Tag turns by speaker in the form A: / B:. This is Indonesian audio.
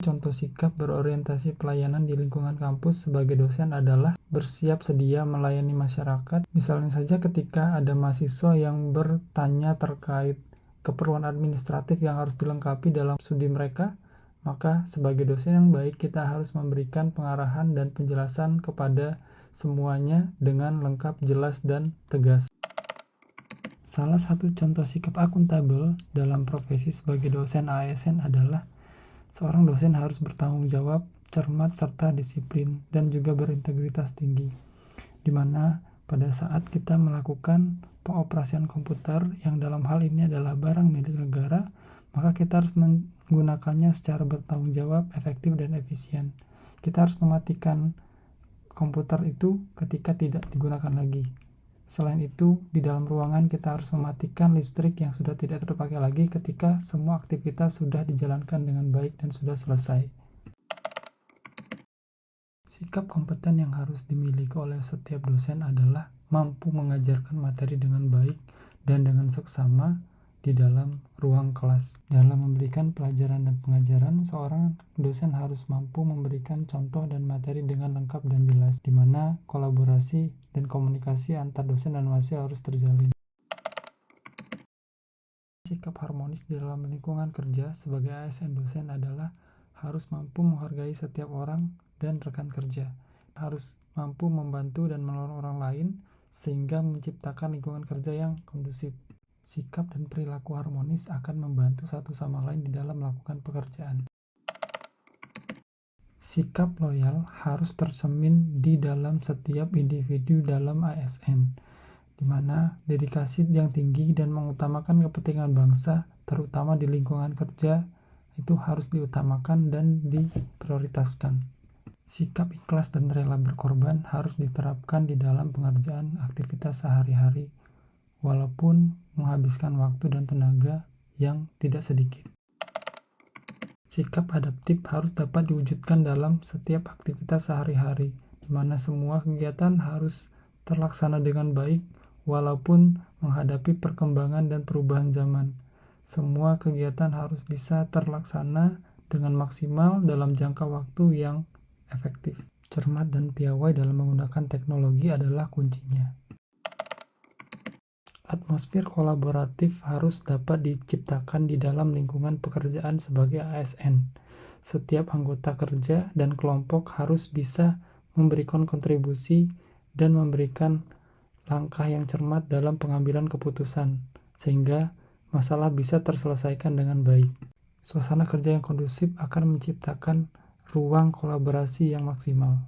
A: contoh sikap berorientasi pelayanan di lingkungan kampus sebagai dosen adalah bersiap sedia melayani masyarakat. Misalnya saja ketika ada mahasiswa yang bertanya terkait keperluan administratif yang harus dilengkapi dalam studi mereka, maka sebagai dosen yang baik kita harus memberikan pengarahan dan penjelasan kepada semuanya dengan lengkap, jelas, dan tegas. Salah satu contoh sikap akuntabel dalam profesi sebagai dosen ASN adalah seorang dosen harus bertanggung jawab, cermat, serta disiplin, dan juga berintegritas tinggi. Di mana pada saat kita melakukan pengoperasian komputer yang dalam hal ini adalah barang milik negara, maka kita harus menggunakannya secara bertanggung jawab, efektif, dan efisien. Kita harus mematikan komputer itu ketika tidak digunakan lagi. Selain itu, di dalam ruangan kita harus mematikan listrik yang sudah tidak terpakai lagi ketika semua aktivitas sudah dijalankan dengan baik dan sudah selesai. Sikap kompeten yang harus dimiliki oleh setiap dosen adalah mampu mengajarkan materi dengan baik dan dengan seksama di dalam ruang kelas. Dalam memberikan pelajaran dan pengajaran, seorang dosen harus mampu memberikan contoh dan materi dengan lengkap dan jelas, di mana kolaborasi dan komunikasi antar dosen dan mahasiswa harus terjalin. Sikap harmonis di dalam lingkungan kerja sebagai ASN dosen adalah harus mampu menghargai setiap orang dan rekan kerja, harus mampu membantu dan menolong orang lain sehingga menciptakan lingkungan kerja yang kondusif. Sikap dan perilaku harmonis akan membantu satu sama lain di dalam melakukan pekerjaan. Sikap loyal harus tercermin di dalam setiap individu dalam ASN, di mana dedikasi yang tinggi dan mengutamakan kepentingan bangsa, terutama di lingkungan kerja, itu harus diutamakan dan diprioritaskan. Sikap ikhlas dan rela berkorban harus diterapkan di dalam pengerjaan aktivitas sehari-hari, walaupun menghabiskan waktu dan tenaga yang tidak sedikit. Sikap adaptif harus dapat diwujudkan dalam setiap aktivitas sehari-hari, di mana semua kegiatan harus terlaksana dengan baik, walaupun menghadapi perkembangan dan perubahan zaman. Semua kegiatan harus bisa terlaksana dengan maksimal dalam jangka waktu yang efektif. Cermat dan piawai dalam menggunakan teknologi adalah kuncinya. Atmosfer kolaboratif harus dapat diciptakan di dalam lingkungan pekerjaan sebagai ASN. Setiap anggota kerja dan kelompok harus bisa memberikan kontribusi dan memberikan langkah yang cermat dalam pengambilan keputusan, sehingga masalah bisa terselesaikan dengan baik. Suasana kerja yang kondusif akan menciptakan ruang kolaborasi yang maksimal.